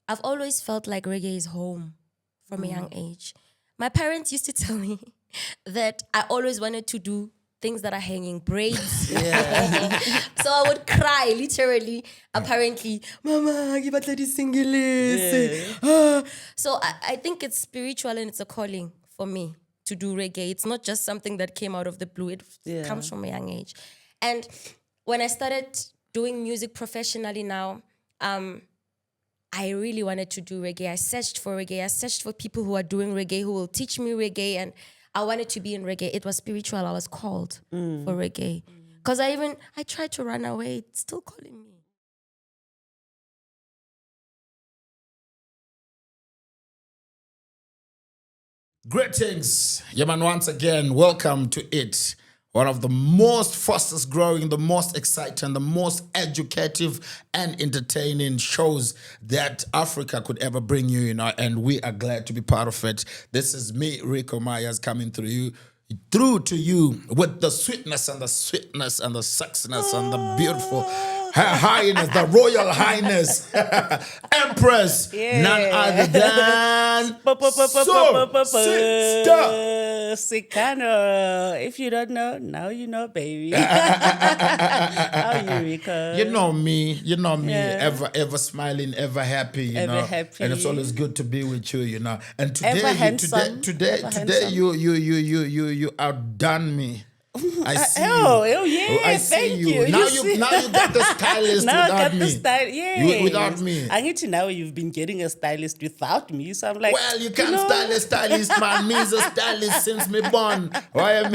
I've always felt like reggae is home from a young age. My parents used to tell me that I always wanted to do things that are hanging, braids. Yeah. So I would cry, literally, apparently, Mama, give us this single. So I think it's spiritual and it's a calling for me to do reggae. It's not just something that came out of the blue. It comes from a young age. And when I started doing music professionally now, I really wanted to do reggae. I searched for reggae. I searched for people who are doing reggae, who will teach me reggae. And I wanted to be in reggae. It was spiritual. I was called for reggae. Because I tried to run away. It's still calling me. Greetings, Yaman, once again, welcome to it. One of the most fastest growing, the most exciting, the most educative and entertaining shows that Africa could ever bring you, and we are glad to be part of it. This is me, Rico Myers, coming through to you with the sweetness and the sexiness and the beautiful Her Highness, the Royal Highness, Empress, none other than Sikano. If you don't know, now you know, baby. How are you, Rico? You know me, ever smiling, ever happy, Ever happy. And it's always good to be with you, And Ever today, handsome. today, you outdone me. I see yeah, I see thank you. Now You you see? got the stylist Now I without got me. the style, yeah. Without me. I need to know you've been getting a stylist without me, so I'm like, Well, you can't stylist, man. Me's a stylist since me born. Why am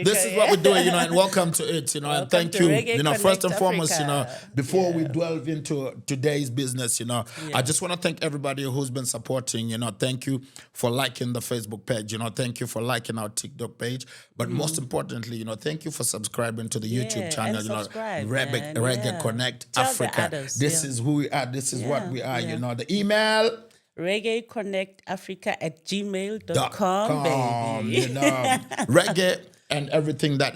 This is what we're doing, and welcome to it, and Welcome thank to you. Reggae First Connect and foremost, Africa. before we delve into today's business, I just want to thank everybody who's been supporting, Thank you for liking the Facebook page, Thank you for liking our TikTok page. But most importantly, thank you for subscribing to the YouTube channel, and subscribe, Reggae Connect Tell the Africa. others, This is who we are. This is what we are, The email reggaeconnectafrica@gmail.com, baby. Reggae and everything that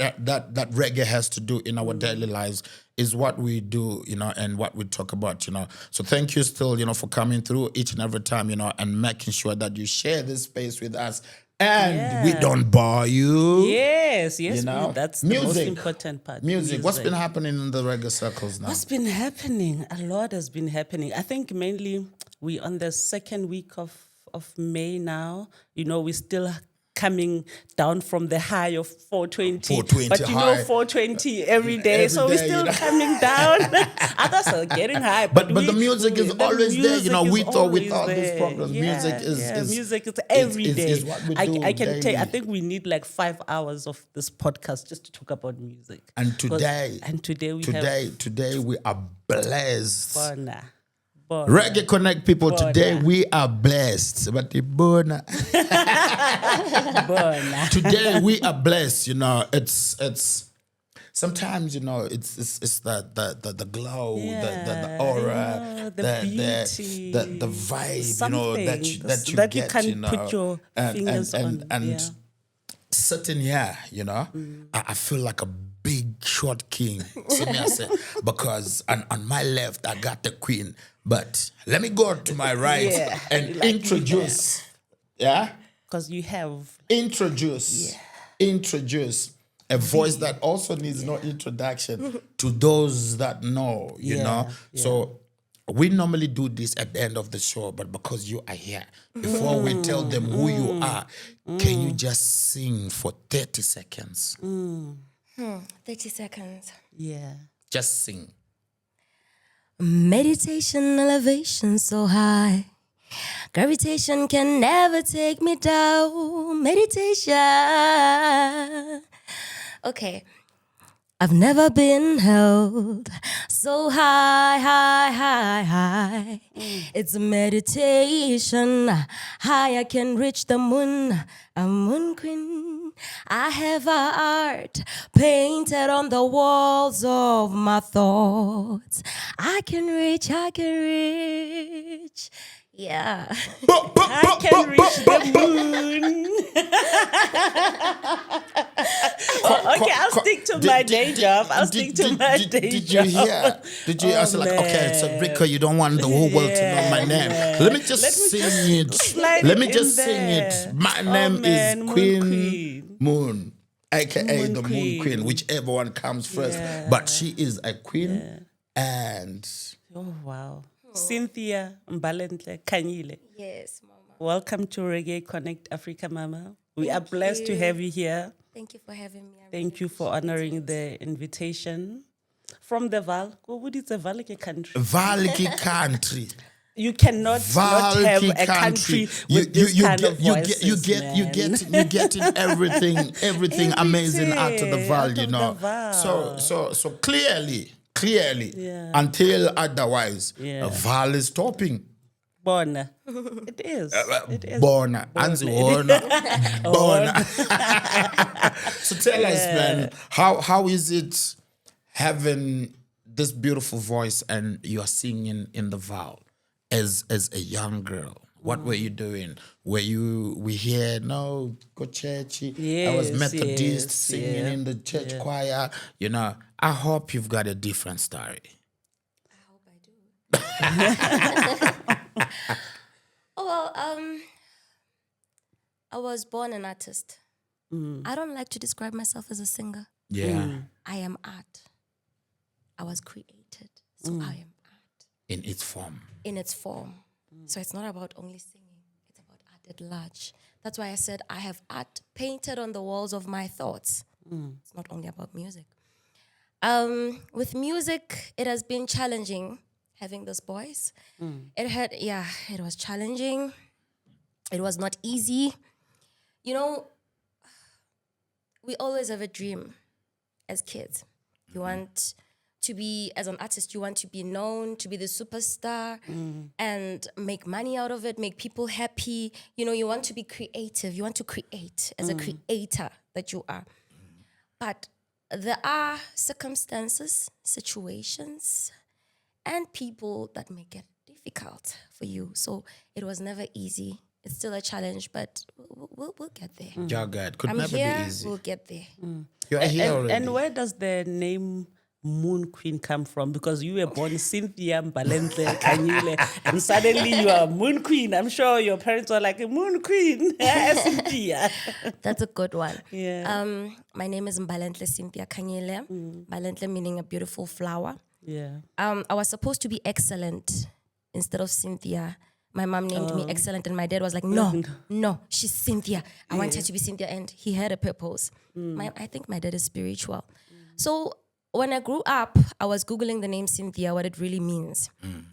reggae has to do in our daily lives is what we do, and what we talk about, So thank you still, for coming through each and every time, and making sure that you share this space with us. And we don't bore you. Yes, that's the most important part. Music. What's been happening in the reggae circles now? What's been happening? A lot has been happening. I think mainly we're on the second week of May now. We're still coming down from the high of 420. 420 but high. 420 every day. Every so we're day, still coming down. Others are getting high. But the music is always there, with or always without these there. problems. Music is music is every day. is what we do I can tell you, I daily. think we need like 5 hours of this podcast just to talk about music. And today we are blessed. Bona. Reggae Connect people, Bona. today we are blessed. But the bona. Today we are blessed, it's sometimes, it's the glow, the aura, the beauty, the vibe, something that you that get, you can put your fingers on. And sitting here, I feel like a big short king. See me, I say, because on my left I got the queen, but let me go to my right and introduce. Yeah, because you have introduce a voice that also needs no introduction to those that know. So we normally do this at the end of the show, but because you are here, before we tell them who you are, can you just sing for 30 seconds? 30 seconds. Yeah. Just sing. Meditation, elevation so high. Gravitation can never take me down. Meditation. Okay. I've never been held so high, high, high, high. It's a meditation. High I can reach the moon. A moon queen. I have art painted on the walls of my thoughts. I can reach. Yeah. I can reach the moon. Okay, I'll stick to my day job. Did you hear? Did you? I was like, okay, so Rico, you don't want the whole world to know my name. Let me just sing it. Let me just sing it. My name is Queen Moon, aka the Moon Queen, whichever one comes first. But she is a queen, and Oh wow, Cynthia Mbalentle Kanyile. Yes, Mama. Welcome to Reggae Connect Africa, Mama. We are blessed to have you here. Thank you for having me. Thank you for honoring the invitation from the Val. What is the Val country? Valiki country. You cannot not have a country with this kind of voices, you get in everything amazing out of the Val, you know. So clearly, until otherwise, Val is topping. Bona. It is. It is. Bona. Bona. So tell us, man, how is it having this beautiful voice and you're singing in the Val as a young girl? What were you doing? We hear, no, go church. I was Methodist singing in the church choir. You know, I hope you've got a different story. I hope I do. I was born an artist. I don't like to describe myself as a singer. Yeah. I am art. I was created, so I am art. In its form. In its form. So it's not about only singing. It's about art at large. That's why I said I have art painted on the walls of my thoughts. It's not only about music. With music, it has been challenging having this voice. It was challenging. It was not easy. You know, we always have a dream as kids. You want to be, as an artist, you want to be known, to be the superstar and make money out of it, make people happy. You know, you want to be creative. You want to create as a creator that you are. But there are circumstances, situations, and people that make it difficult for you. So it was never easy. It's still a challenge, but we'll get there. You're good. Could I'm never here, be easy. we'll get there. You're here already. And where does the name Moon Queen come from? Because you were born Cynthia Mbalentle Kanyile, and suddenly you are Moon Queen. I'm sure your parents were like, Moon Queen, Cynthia. That's a good one. Yeah. My name is Mbalentle Cynthia Kanyile. Mbalentle meaning a beautiful flower. Yeah. I was supposed to be excellent instead of Cynthia. My mom named me Excellent, and my dad was like, no, she's Cynthia. I want her to be Cynthia, and he had a purpose. I think my dad is spiritual. So when I grew up, I was Googling the name Cynthia, what it really means.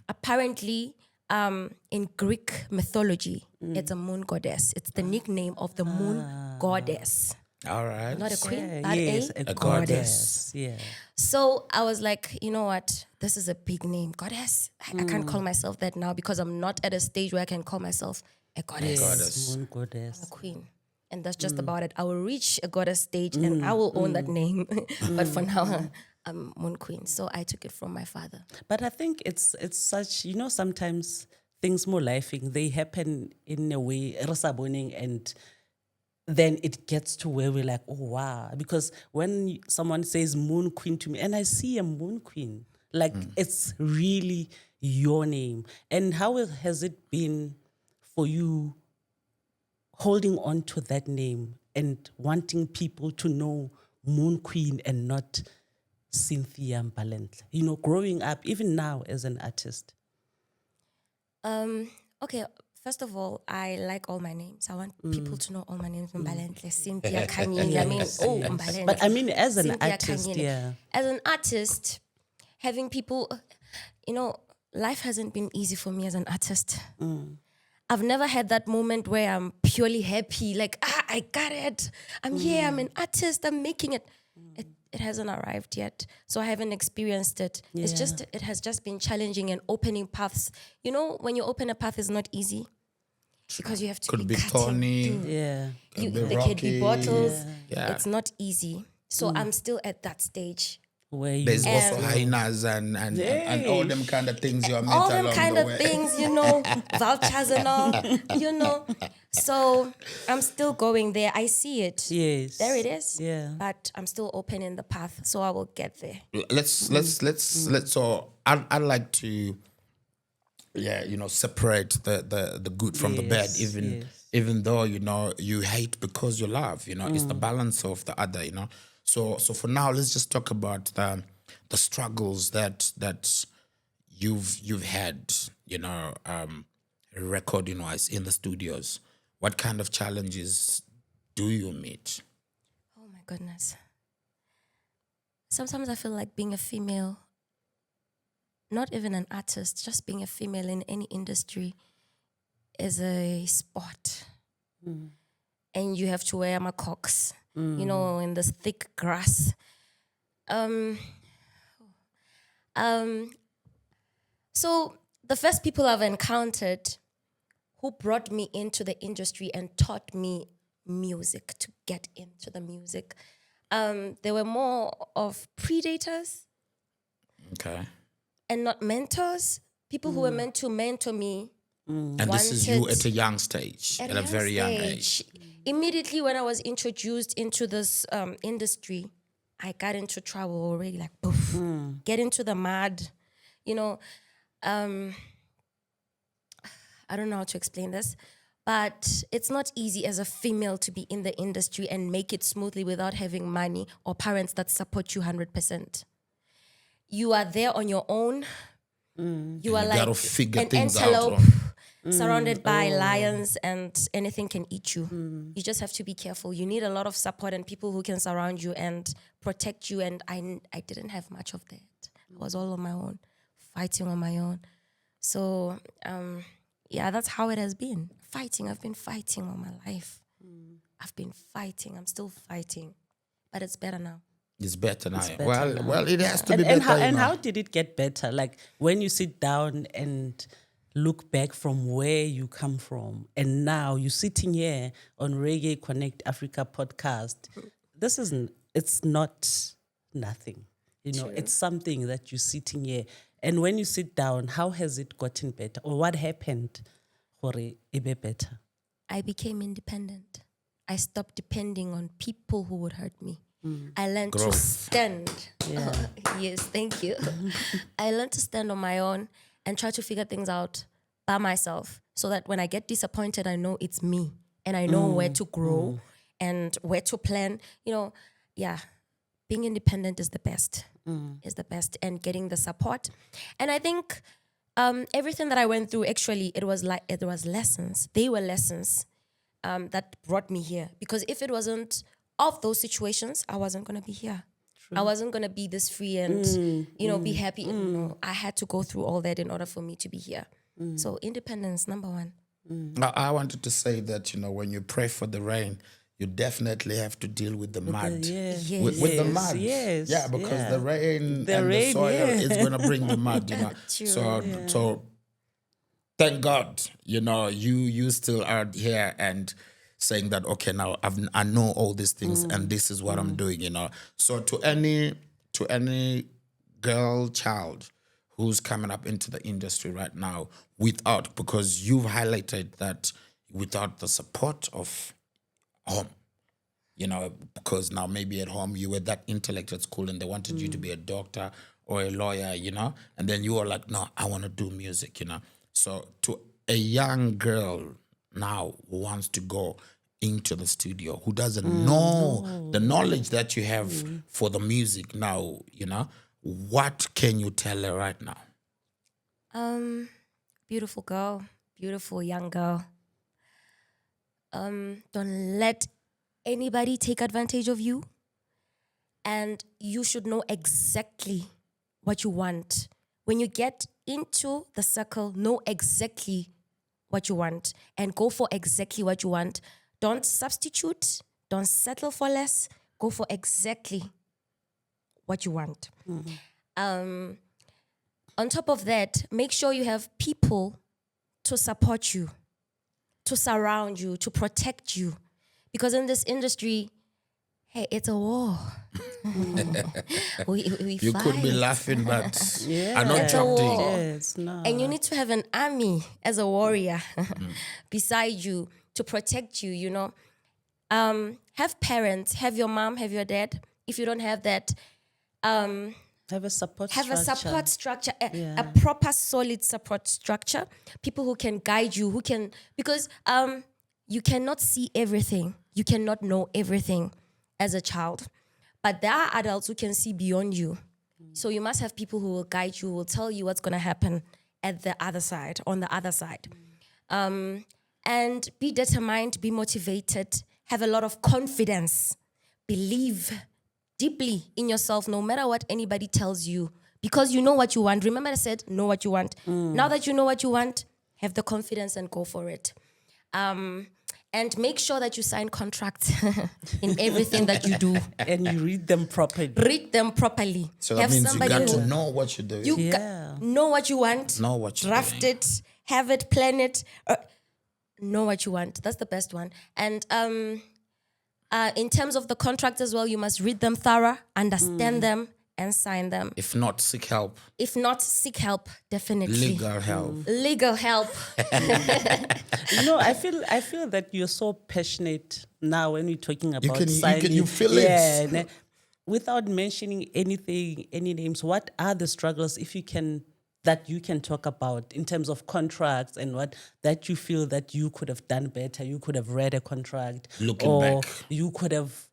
Apparently, in Greek mythology, it's a moon goddess. It's the nickname of the moon goddess. All right. Not a queen, but yes, a goddess. Yeah. So I was like, you know what? This is a big name. Goddess. I can't call myself that now because I'm not at a stage where I can call myself a goddess. Goddess. Moon goddess. A queen. And that's just about it. I will reach a goddess stage and I will own that name. But for now, I'm Moon Queen. So I took it from my father. But I think it's such, you know, sometimes things more lifing, they happen in a way, and then it gets to where we're like, oh, wow. Because when someone says Moon Queen to me, and I see a Moon Queen, like it's really your name. And how has it been for you holding on to that name and wanting people to know Moon Queen and not Cynthia Mbalentle? You know, growing up, even now as an artist. Okay, first of all, I like all my names. I want people to know all my names. Mbalentle, Cynthia Kanyile. I mean, Mbalentle. But I mean, as an Cynthia artist, Kanyile. yeah. As an artist, having people, you know, life hasn't been easy for me as an artist. I've never had that moment where I'm purely happy, like, I got it. I'm here, I'm an artist, I'm making it. It hasn't arrived yet. So I haven't experienced it. Yeah. It has just been challenging and opening paths. You know, when you open a path, it's not easy. Because you have to Could be cutting thorny. through. Yeah. Could be There could be rocky. bottles. Yeah. It's not easy. So I'm still at that stage. Where you There's also And- hyenas and all them kind of things you are met all them along kind the of way. things, vultures and all, So I'm still going there. I see it. Yes. There it is. Yeah. But I'm still open in the path, so I will get there. Let's so I'd like to separate the good from the bad, Yes, even though you hate because you love, it's the balance of the other, so for now let's just talk about the struggles that you've had, recording wise in the studios. What kind of challenges do you meet? Oh my goodness. Sometimes I feel like being a female, not even an artist, just being a female in any industry is a sport. And you have to wear macaques, in this thick grass. So the first people I've encountered who brought me into the industry and taught me music, to get into the music, they were more of predators Okay. and not mentors. People who were meant to mentor me. And this is you Wanted- at a young stage, at a very young age. Immediately when I was introduced into this industry, I got into trouble already, like, poof, get into the mud, I don't know how to explain this, but it's not easy as a female to be in the industry and make it smoothly without having money or parents that support you 100%. You are there on your own. You are you like gotta figure an things out antelope on- surrounded by lions, and anything can eat you. You just have to be careful. You need a lot of support and people who can surround you and protect you. And I didn't have much of that. I was all on my own, fighting on my own. So that's how it has been. Fighting. I've been fighting all my life. I've been fighting. I'm still fighting, but it's better now. It's better now. better well, now. well, it has to be And better. how did it get better? Like when you sit down and look back from where you come from, and now you're sitting here on Reggae Connect Africa podcast. It's not nothing. It's something that you're sitting here. And when you sit down, how has it gotten better? Or what happened for it to be better? I became independent. I stopped depending on people who would hurt me. I learned to stand. Yes, thank you. I learned to stand on my own and try to figure things out by myself, so that when I get disappointed, I know it's me and I know where to grow and where to plan. Being independent is the best. Is the best, and getting the support. And I think everything that I went through, actually, it was lessons. They were lessons that brought me here. Because if it wasn't of those situations, I wasn't going to be here. True. I wasn't going to be this free and, be happy. No, I had to go through all that in order for me to be here. So independence, number one. I wanted to say that, when you pray for the rain, you definitely have to deal with the mud. With the mud. Yes. Yeah, because the rain and the rain, soil yeah. is going to bring the mud, True. So thank God, you still are here and saying that, okay, now I know all these things and this is what I'm doing, So to any girl, child who's coming up into the industry right now because you've highlighted that without the support of home, because now maybe at home you were that intellect at school and they wanted you to be a doctor or a lawyer, and then you were like, no, I want to do music, So to a young girl now who wants to go into the studio, who doesn't know the knowledge that you have for the music now, what can you tell her right now? Beautiful girl, beautiful young girl. Don't let anybody take advantage of you. And you should know exactly what you want. When you get into the circle, know exactly what you want and go for exactly what you want. Don't substitute. Don't settle for less. Go for exactly what you want. On top of that, make sure you have people to support you, to surround you, to protect you. Because in this industry, hey, it's a war. we You could be fight. laughing, but Yeah. are not It's a dropped in. war. Yes, no. And you need to have an army as a warrior beside you to protect you, you know. Have parents, have your mom, have your dad. If you don't have that, Have a support have structure. a support structure, Yeah. a proper solid support structure. People who can guide you, because you cannot see everything. You cannot know everything as a child. But there are adults who can see beyond you. So you must have people who will guide you, who will tell you what's going to happen at the other side, on the other side. And be determined, be motivated, have a lot of confidence, believe deeply in yourself, no matter what anybody tells you, because you know what you want. Remember I said, know what you want. Now that you know what you want, have the confidence and go for it. And make sure that you sign contracts in everything that you do. And you read them properly. Read them properly. So that Have means you somebody got who- to know what you're doing. You Yeah. know what you want. Know what you're draft doing. it, have it, plan it. Know what you want. That's the best one. And in terms of the contract as well, you must read them thorough, understand them, and sign them. If not, seek help. If not, seek help. Definitely. Legal help. Legal help. You know, I feel that you're so passionate now when we're talking about signing. you feel it. Yeah, ne- without mentioning anything, any names, what are the struggles, if you can, that you can talk about in terms of contracts, and what that you feel that you could have done better? You could have read a contract. Looking or back. you could have,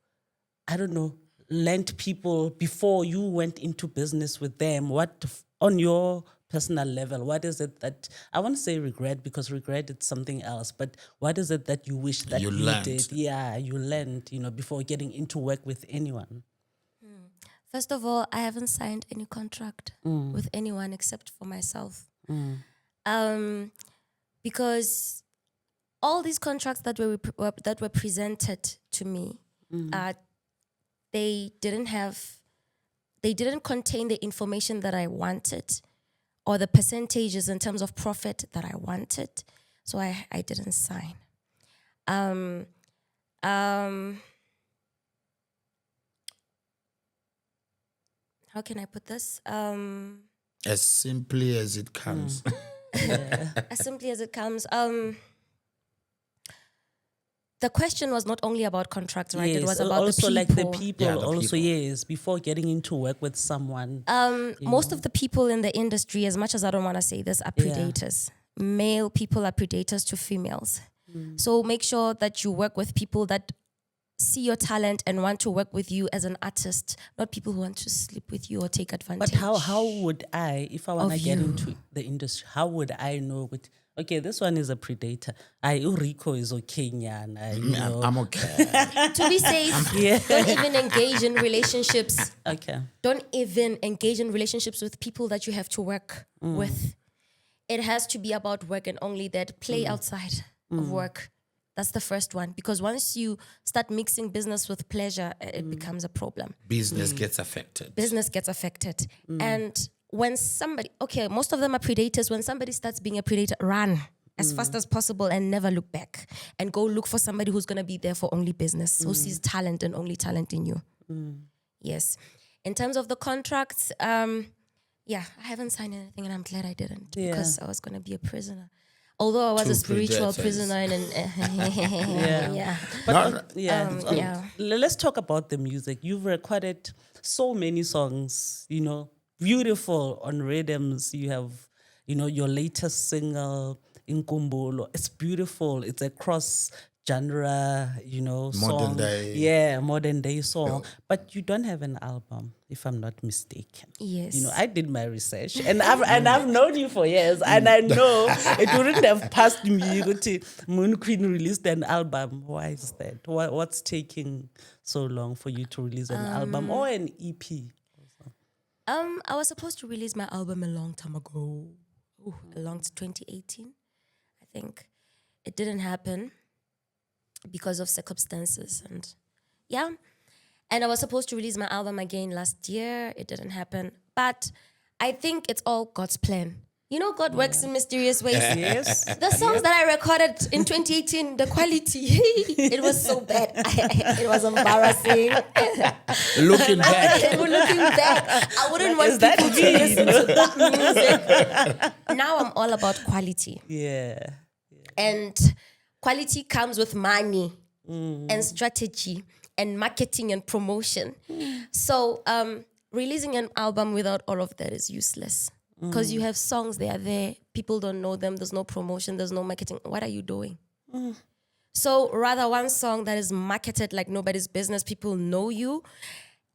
I don't know, lent people before you went into business with them. What, on your personal level, what is it that, I want to say regret, because regret is something else, but what is it that you wish that You you learned. did? Yeah, you learned, you know, before getting into work with anyone. First of all, I haven't signed any contract with anyone except for myself. Because all these contracts that were presented to me, they didn't contain the information that I wanted, or the percentages in terms of profit that I wanted. So I didn't sign. How can I put this? As simply as it comes. As simply as it comes. The question was not only about contracts, right? It was about also the people. like the people, Yeah, the also, people. yes, before getting into work with someone. Most of the people in the industry, as much as I don't want to say this, are predators. Male people are predators to females. So make sure that you work with people that see your talent and want to work with you as an artist, not people who want to sleep with you or take advantage. But how would I, if I want to Of get you. into the industry, how would I know? Okay, this one is a predator. Rico is okay, nyana, you know. I'm okay. To be safe, don't even engage in relationships. Okay. Don't even engage in relationships with people that you have to work with. It has to be about work and only that. Play outside of work. That's the first one. Because once you start mixing business with pleasure, it becomes a problem. Business gets affected. Business gets affected. And when somebody, most of them are predators. When somebody starts being a predator, run as fast as possible and never look back. And go look for somebody who's going to be there for only business, who sees talent and only talent in you. Yes. In terms of the contracts, I haven't signed anything, and I'm glad I didn't, because I was going to be a prisoner. Although I was Two a spiritual predators. prisoner. Let's talk about the music. You've recorded so many songs, you know, beautiful on rhythms. You have, you know, your latest single, Inkumbolo. It's beautiful. It's a cross genre, you know, Modern song. day. Yeah, modern day song. But you don't have an album, if I'm not mistaken. Yes. You know, I did my research, and I've known you for years, and I know it wouldn't have passed me. Moon Queen released an album. Why is that? What's taking so long for you to release an album or an EP? I was supposed to release my album a long time ago. Along to 2018, I think. It didn't happen because of circumstances, and I was supposed to release my album again last year. It didn't happen, but I think it's all God's plan. You know, God works in mysterious ways. Yes. The songs that I recorded in 2018, the quality, it was so bad. It was embarrassing. Looking back. Looking back, I wouldn't want that people to listen to that music. Now I'm all about quality. Yeah. And quality comes with money and strategy and marketing and promotion. So releasing an album without all of that is useless. Because you have songs, they are there, people don't know them, there's no promotion, there's no marketing. What are you doing? So rather one song that is marketed like nobody's business, people know you,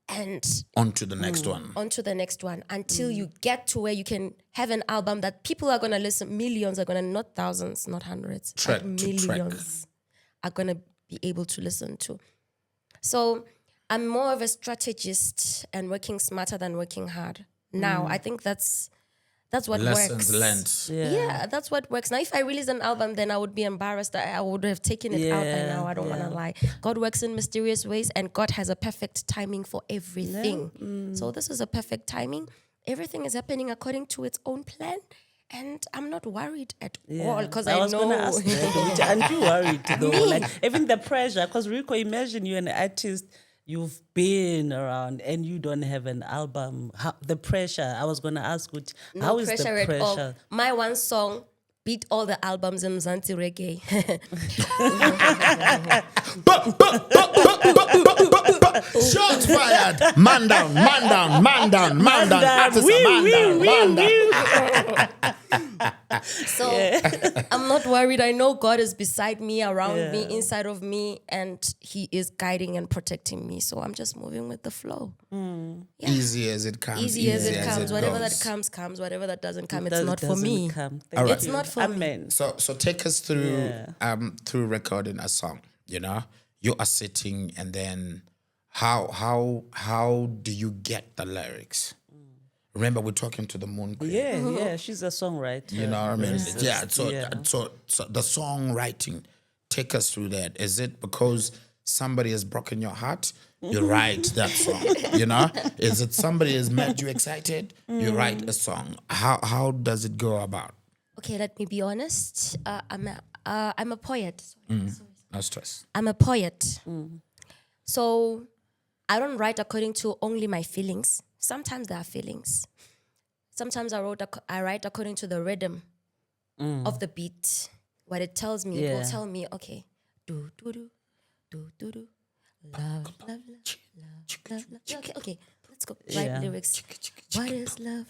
and On to the next one. on to the next one until you get to where you can have an album that people are going to listen, millions are going to, not thousands, not hundreds, Track like to track. millions are going to be able to listen to. So I'm more of a strategist and working smarter than working hard. Now, I think that's what Lessons works. learned. Yeah, that's what works. Now, if I release an album, then I would be embarrassed. I would have taken it out by now. I don't want to lie. God works in mysterious ways, and God has a perfect timing for everything. So this is a perfect timing. Everything is happening according to its own plan, and I'm not worried at all because I was know. gonna ask that, aren't you worried though? Like even the pressure, because Rico, imagine you're an artist, you've been around and you don't have an album. The pressure, I was gonna ask, how is the pressure at all. pressure? My one song beat all the albums in Mzansi Reggae. Shots fired. Man down, man down, man down, man down. Officer, man down. So I'm not worried. I know God is beside me, around me, inside of me, and He is guiding and protecting me. So I'm just moving with the flow. Yeah. Easy as it comes. Easy as it comes. Whatever goes. that comes, comes. Whatever that doesn't come, it's That not for doesn't me. come. All right. It's not for me. Amen. So take us through through recording a song. You know, you are sitting, and then how do you get the lyrics? Remember, we're talking to the Moon Queen. Yeah, she's a songwriter. You know what I mean? Yeah. So Yeah. so the songwriting, take us through that. Is it because somebody has broken your heart? You write that song. You know? Is it somebody has made you excited? You write a song. How does it go about? Okay, let me be honest. I'm a poet. No stress. I'm a poet. So I don't write according to only my feelings. Sometimes there are feelings. Sometimes I write according to the rhythm of the beat. What it tells me, it will tell me, okay, do do do do do do, love love love love love love. Okay, let's go. Write lyrics. What is love?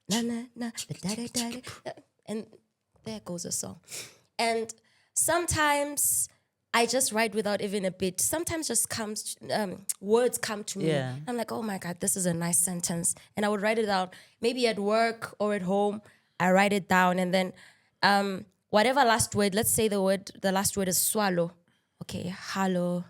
Na na na da da da da. And there goes a song. And sometimes I just write without even a beat. Sometimes just words come to me. Yeah. I'm like, oh my God, this is a nice sentence. And I would write it down. Maybe at work or at home, I write it down. And then whatever last word, let's say the last word is swallow. Okay, hollow,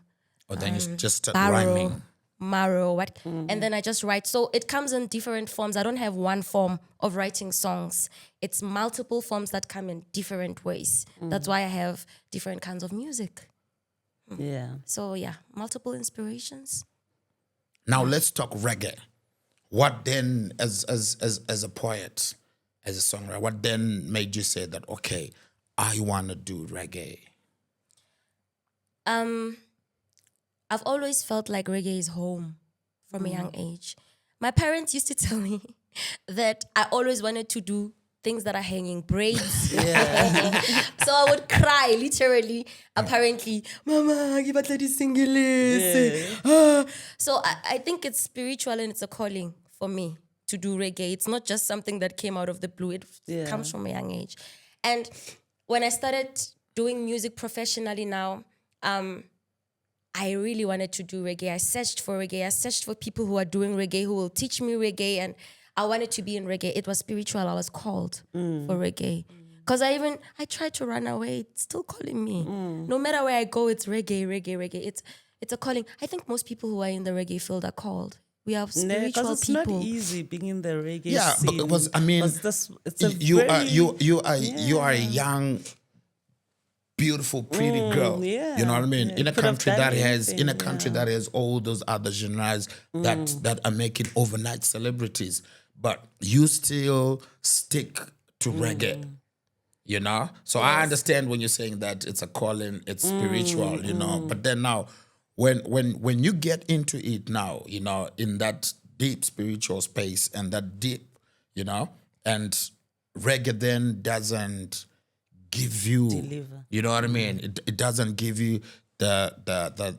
Or then you just start barrow, rhyming. marrow, what? And then I just write. So it comes in different forms. I don't have one form of writing songs. It's multiple forms that come in different ways. That's why I have different kinds of music. Yeah. So yeah, multiple inspirations. Now let's talk reggae. What then, as a poet, as a songwriter, what then made you say that, okay, I want to do reggae? I've always felt like reggae is home from a young age. My parents used to tell me that I always wanted to do things that are hanging braids. So I would cry, literally, apparently, Mama, give us the single. So I think it's spiritual and it's a calling for me to do reggae. It's not just something that came out of the blue. It comes from a young age. And when I started doing music professionally now, I really wanted to do reggae. I searched for reggae. I searched for people who are doing reggae, who will teach me reggae. And I wanted to be in reggae. It was spiritual. I was called for reggae. Because I tried to run away. It's still calling me. No matter where I go, it's reggae, reggae, reggae. It's a calling. I think most people who are in the reggae field are called. We are spiritual because it's people. not easy being in the reggae Yeah, scene. because I mean, you are a young, beautiful, pretty girl. yeah, You know what I mean? yeah. In a Could have country done that anything, has all those other genres that are making overnight celebrities, but you still stick to reggae. You know? So I understand when you're saying that it's a calling, it's spiritual, you know. But then now, when you get into it now, you know, in that deep spiritual space and that deep, you know, and reggae then doesn't give you, you know what I mean? It doesn't give you the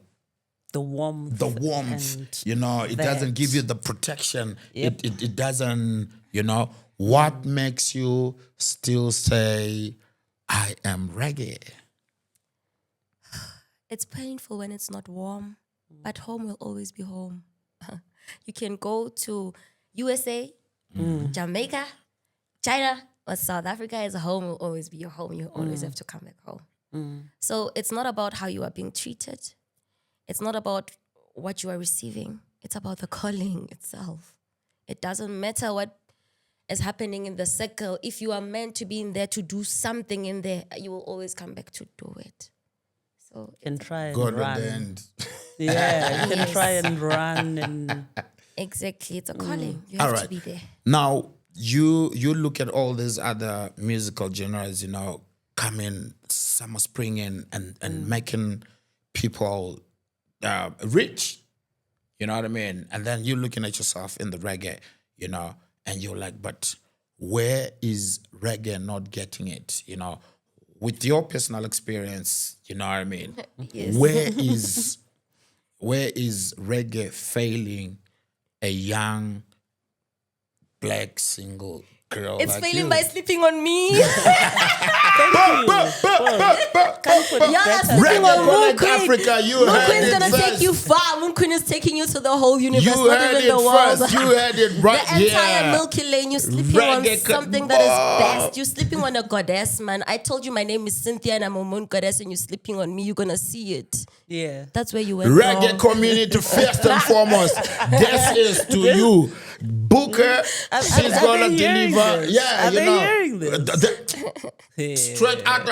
warmth. And you know, it doesn't give you the protection. It doesn't, you know, what makes you still say, I am reggae? It's painful when it's not warm, but home will always be home. You can go to USA, Jamaica, China, but South Africa as a home will always be your home. You always have to come back home. So it's not about how you are being treated. It's not about what you are receiving. It's about the calling itself. It doesn't matter what is happening in the circle. If you are meant to be in there to do something in there, you will always come back to do it. So You can try and God run. ordained. Yeah, you can try and run and exactly, it's a calling. You have to be there. Now you look at all these other musical genres, you know, coming summer, spring, and making people rich. You know what I mean? And then you're looking at yourself in the reggae, you know, and you're like, but where is reggae not getting it? You know, with your personal experience, you know what I mean? Yes. Where is reggae failing a young black single girl? It's like failing you? by sleeping on me. Reggae Connect Africa, you Moon heard Queen's it gonna first. take you far. Moon Queen is taking you to the whole universe, You not heard even it the world. first. You heard it right The here. entire Milky Lane, you're sleeping on Reggae something that is best. You're sleeping on a goddess, man. I told you my name is Cynthia and I'm a moon goddess and you're sleeping on me. You're gonna see it. yeah. That's where you went Reggae wrong. community, first and foremost, this is to you. Booker, she's are gonna they hearing deliver. this? Yeah, Are you they know. hearing this? Straight out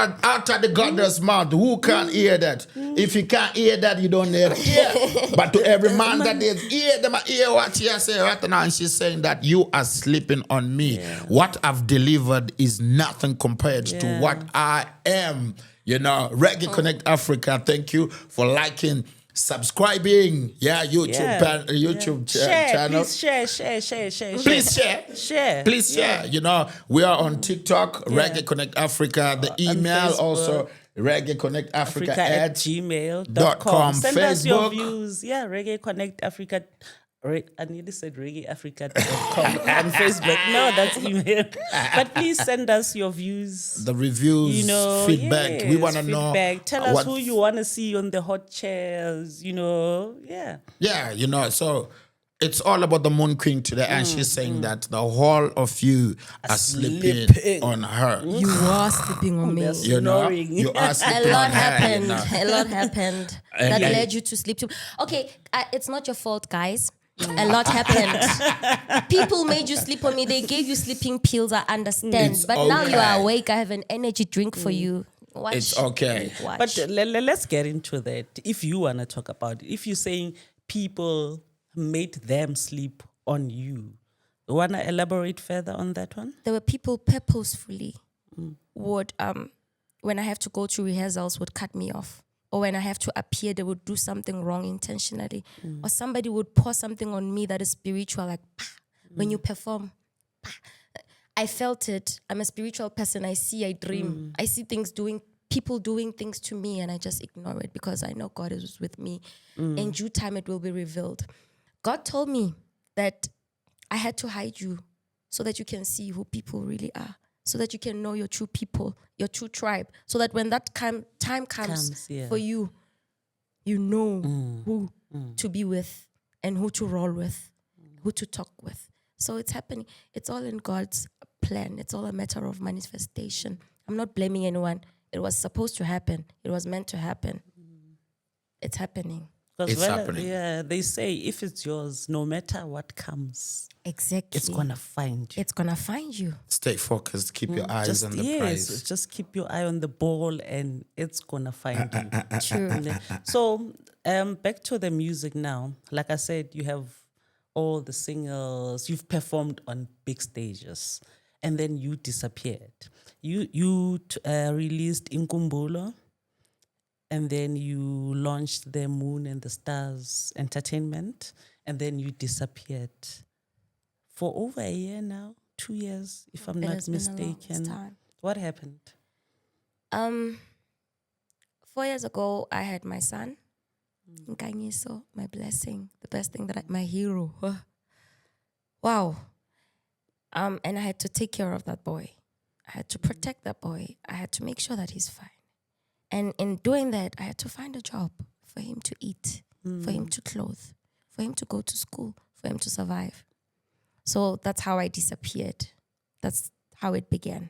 of the goddess mouth. Who can't hear that? If you can't hear that, you don't need to hear. But to every man that is hear them, hear what she say right now, and she's saying that you are sleeping on me. What I've delivered is nothing compared to what I am. You know, Reggae Connect Africa. Thank you for liking, subscribing. YouTube channel. Please share. Please share. Share. Please share. You know, we are on TikTok, Reggae Connect Africa. The email Facebook, also, Reggae Connect Africa at at gmail.com. Send us your Facebook. views. Yeah, Reggae Connect Africa. I nearly said reggaeafrica.com on Facebook. No, that's email. But please send us your views. The reviews, You know, feedback. We yes, want to know. feedback. Tell us what- who you want to see on the hot chairs. You know, yeah. Yeah, you know, so it's all about the Moon Queen today. And she's saying that the whole of you are sleeping sleeping. on her. You are sleeping on me. You know, snoring. you are A sleeping lot on her. happened. You know. A lot happened that led you to sleep too. Okay, it's not your fault, guys. A lot happened. People made you sleep on me. They gave you sleeping pills. I understand, It's but now you are okay. awake. I have an energy drink for you. Watch. It's okay. Watch. But let's get into that. If you want to talk about it, if you're saying people made them sleep on you, you want to elaborate further on that one? There were people purposefully would when I have to go to rehearsals would cut me off. Or when I have to appear, they would do something wrong intentionally. Or somebody would pour something on me that is spiritual, like when you perform. I felt it. I'm a spiritual person. I see, I dream. I see people doing things to me, and I just ignore it because I know God is with me. In due time, it will be revealed. God told me that I had to hide you so that you can see who people really are, so that you can know your true people, your true tribe, so that when that time comes for you, you know who to be with and who to roll with, who to talk with. So it's happening. It's all in God's plan. It's all a matter of manifestation. I'm not blaming anyone. It was supposed to happen. It was meant to happen. It's happening. It's happening. Yeah, they say if it's yours, no matter what comes, Exactly. it's going to find you. It's gonna find you. Stay focused. Keep your eyes on the prize. Just keep your eye on the ball and it's going to find you. True. So back to the music now. Like I said, you have all the singles. You've performed on big stages. and then you disappeared. You released Inkumbulo, and then you launched the Moon and the Stars Entertainment, and then you disappeared for over a year now, 2 years, if I'm not mistaken. What happened? 4 years ago, I had my son, Nkanyiso, my blessing, the best thing my hero. Wow. And I had to take care of that boy. I had to protect that boy. I had to make sure that he's fine. And in doing that, I had to find a job for him to eat, for him to clothe, for him to go to school, for him to survive. So that's how I disappeared. That's how it began.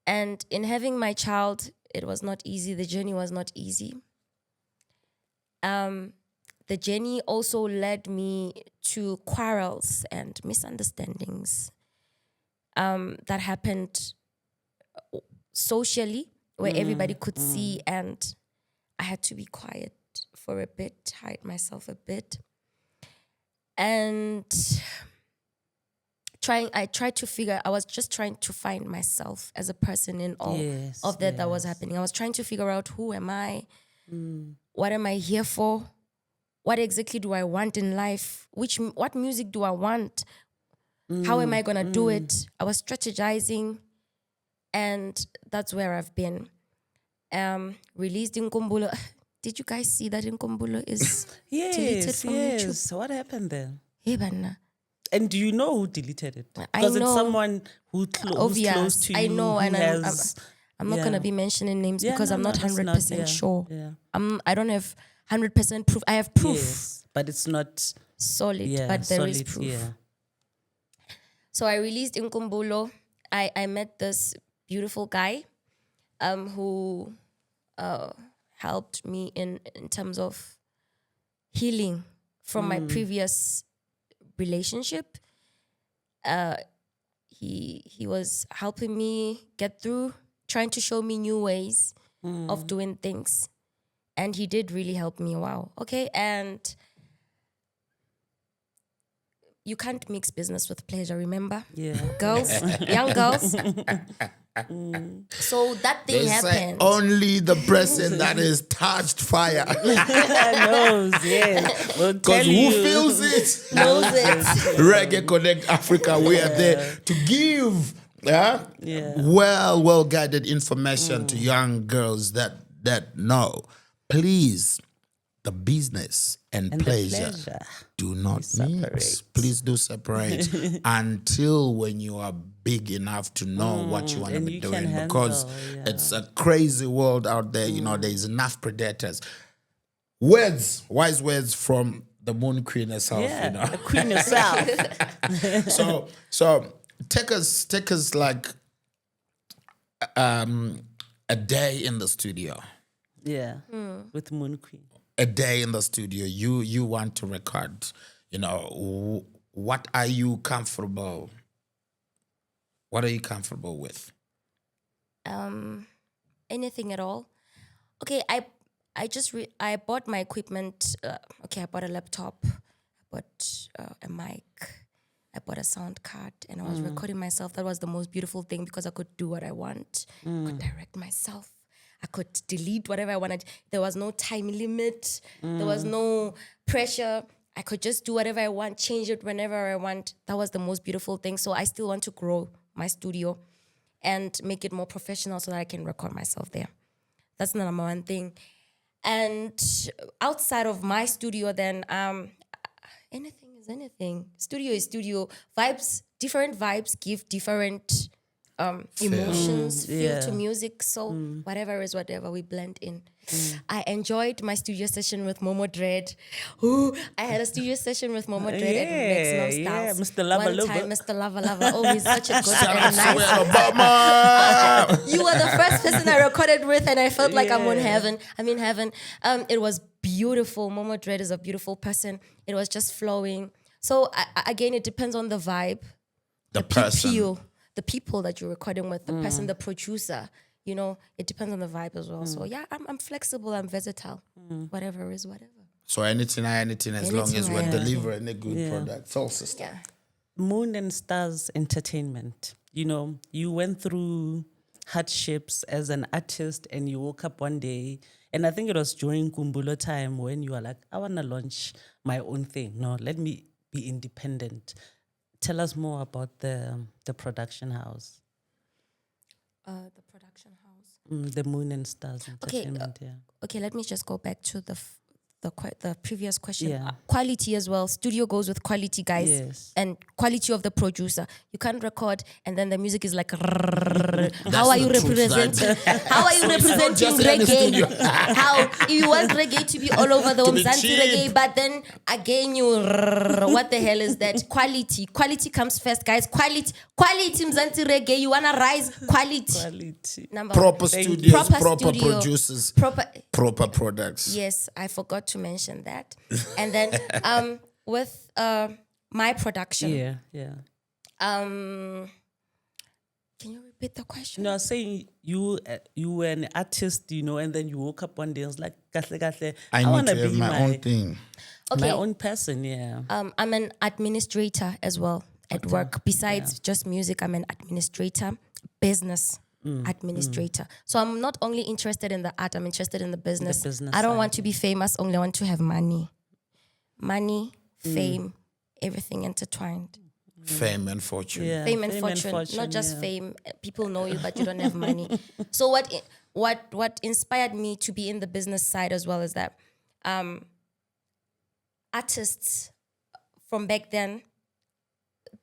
And in having my child, it was not easy. The journey was not easy. The journey also led me to quarrels and misunderstandings that happened socially, where everybody could see, and I had to be quiet for a bit, hide myself a bit. And I was just trying to find myself as a person in all of that was happening. I was trying to figure out, who am I? What am I here for? What exactly do I want in life? What music do I want? How am I gonna do it? I was strategizing, and that's where I've been. Released in Nkumbulo. Did you guys see that Nkumbulo is deleted from YouTube? So what happened there? Hey, Banna. And do you know who deleted it? I Because know. it's someone who's close to you. I know, who and has, I'm not gonna be mentioning names because I'm not that's 100% sure. Yeah. I don't have 100% proof. I have proof. Yes, but it's not Solid, but there is solid, proof. Yeah. So I released Nkumbulo. I met this beautiful guy who helped me in terms of healing from my previous relationship. He was helping me get through, trying to show me new ways of doing things. And he did really help me. Wow. Okay. And you can't mix business with pleasure, remember? Yeah. Girls, young girls. So that thing They say happened. only the person that is touched fire. knows, yes. We'll tell Because who you. feels it? Knows it. Reggae Connect Africa, we are there to give well guided information to young girls that know. Please, the business and pleasure do not mix. Separate. Please do separate until when you are big enough to know what you want to and be you doing, can because handle, it's a crazy world out there. You know, there's enough predators. Wise words from the Moon Queen herself. Yeah, You know, the queen herself. so take us like a day in the studio. Yeah, with Moon Queen. A day in the studio. You want to record. You know, what are you comfortable? What are you comfortable with? Anything at all. Okay, I bought my equipment. I bought a laptop. I bought a mic. I bought a sound card, and I was recording myself. That was the most beautiful thing because I could do what I want. I could direct myself. I could delete whatever I wanted. There was no time limit. There was no pressure. I could just do whatever I want, change it whenever I want. That was the most beautiful thing. So I still want to grow my studio and make it more professional so that I can record myself there. That's the number one thing. And outside of my studio, then anything is anything. Studio is studio. Vibes, different vibes give different emotions, feel to music. So whatever is whatever, we blend in. I enjoyed my studio session with Momo Dread. Ooh, I had a studio session with Momo Dread at Maximum Styles. Mr. Lava One Lover. time, Mr. Lava Lava. Oh, he's such a good Shout out and to nice. Alabama. You were the first person I recorded with, and I felt like I'm in heaven. It was beautiful. Momo Dread is a beautiful person. It was just flowing. So again, it depends on the vibe, The person. the people that you're recording with, the person, the producer. You know, it depends on the vibe as well. So yeah, I'm flexible. I'm versatile. Whatever is whatever. So anything, as long as we're delivering a good product. Soul sister. Yeah. Moon and Stars Entertainment. you went through hardships as an artist and you woke up one day, and I think it was during Kumbulo time when you were like, I want to launch my own thing. No, let me be independent. Tell us more about the production house. The production house. The Moon and Stars Okay, Entertainment, okay. Let me just go back to the previous question. Yeah. Quality as well. Studio goes with quality, guys. Yes. And quality of the producer. You can't record and then the music is like. How are you representing? How are you representing just any reggae? studio. How you want reggae to be all over the To be Mzansi cheap. reggae, but then again you. What the hell is that? Quality comes first, guys. Quality Mzansi reggae. You wanna rise? Quality. Number Proper one. studios, Proper proper studio. producers, Proper. proper products. Yes, I forgot to mention that. And then with my production, Yeah. can you repeat the question? No, I was saying you were an artist, and then you woke up one day and was like, kahle, I need wanna to have be my own thing. Okay. my own person, yeah. I'm an administrator as well at work. Besides just music, I'm an administrator, business administrator. So I'm not only interested in the art, I'm interested in the business. business I don't side, want to be famous, only I want to have money. Money, fame, everything intertwined. Fame and fortune. Yeah, Fame and fortune, not just fame. People know you, but you don't have money. So what inspired me to be in the business side as well is that artists from back then,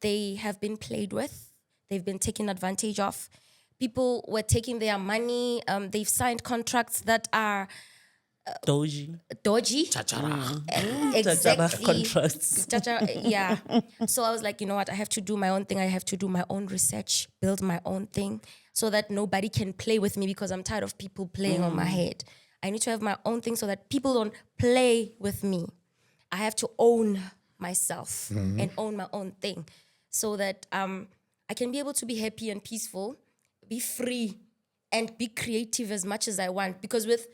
they have been played with. They've been taken advantage of. People were taking their money. They've signed contracts that are dodgy dodgy. Chachara. Exactly. contracts. Yeah. So I was like, you know what? I have to do my own thing. I have to do my own research, build my own thing so that nobody can play with me because I'm tired of people playing on my head. I need to have my own thing so that people don't play with me. I have to own myself and own my own thing so that I can be able to be happy and peaceful, be free and be creative as much as I want. Because with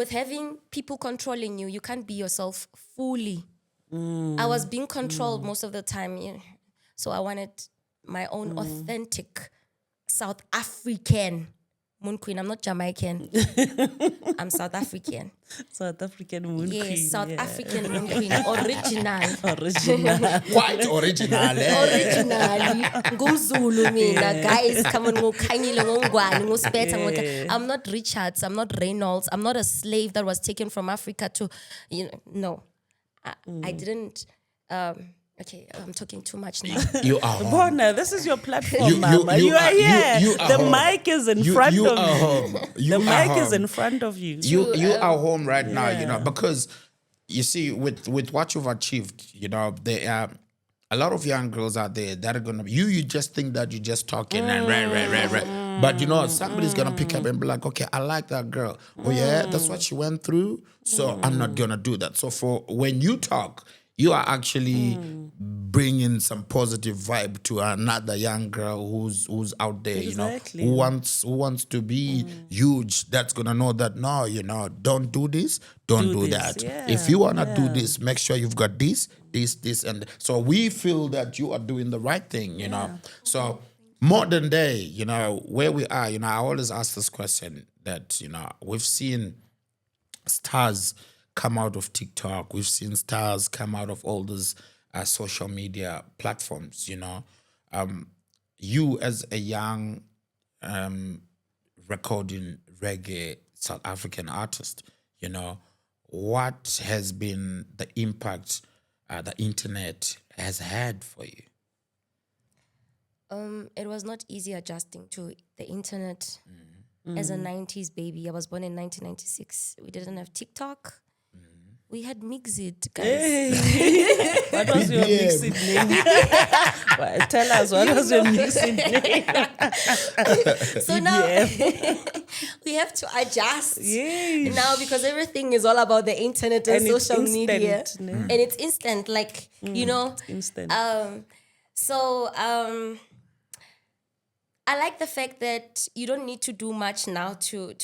having people controlling you, you can't be yourself fully. I was being controlled most of the time. So I wanted my own authentic South African Moon Queen. I'm not Jamaican. I'm South African. South African Moon Queen. Yes, South African Moon Queen. Original. Quite original. Originally. Ngumzulu mina, guys. Come on, ngokhanyile ngongwane ngospetha. I'm not Richards. I'm not Reynolds. I'm not a slave that was taken from Africa to, no. I didn't. Okay, I'm talking too much now. You are home. Bona, this is your platform, Mama. You are here. you are the home. mic is in front you of are you. home. You The are mic is home. in front of you. You are home right now, because you see, with what you've achieved, there are a lot of young girls out there that are gonna you just think that you're just talking and right. But somebody's gonna pick up and be like, okay, I like that girl. Oh yeah, that's what she went through. So I'm not gonna do that. So for when you talk, you are actually bringing some positive vibe to another young girl who's out there, Exactly. who wants to be huge. That's gonna know that no, don't do this, don't do this. that. Yeah, If you wanna do this, make sure you've got this, and so we feel that you are doing the right thing, So modern day, where we are, I always ask this question that we've seen stars come out of TikTok. We've seen stars come out of all those social media platforms, you as a young recording reggae South African artist, what has been the impact the internet has had for you? It was not easy adjusting to the internet. As a 90s baby, I was born in 1996. We didn't have TikTok. We had Mixit, guys. What was your mixing name? Tell us, what was your mixing name? So now we have to adjust Yes. now because everything is all about the internet and it's social instant, media. no? And it's instant, like, Instant. I like the fact that you don't need to do much now to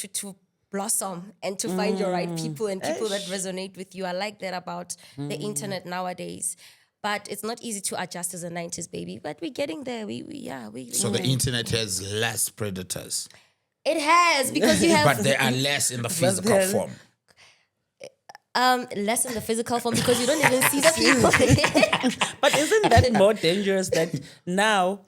blossom and to find your right people and people that resonate with you. I like that about the internet nowadays. But it's not easy to adjust as a 90s baby. But we're getting there. So the internet has less predators, It has, because you have but they are less in the physical form. less in the physical form because you don't even see the people. But isn't that more dangerous that now,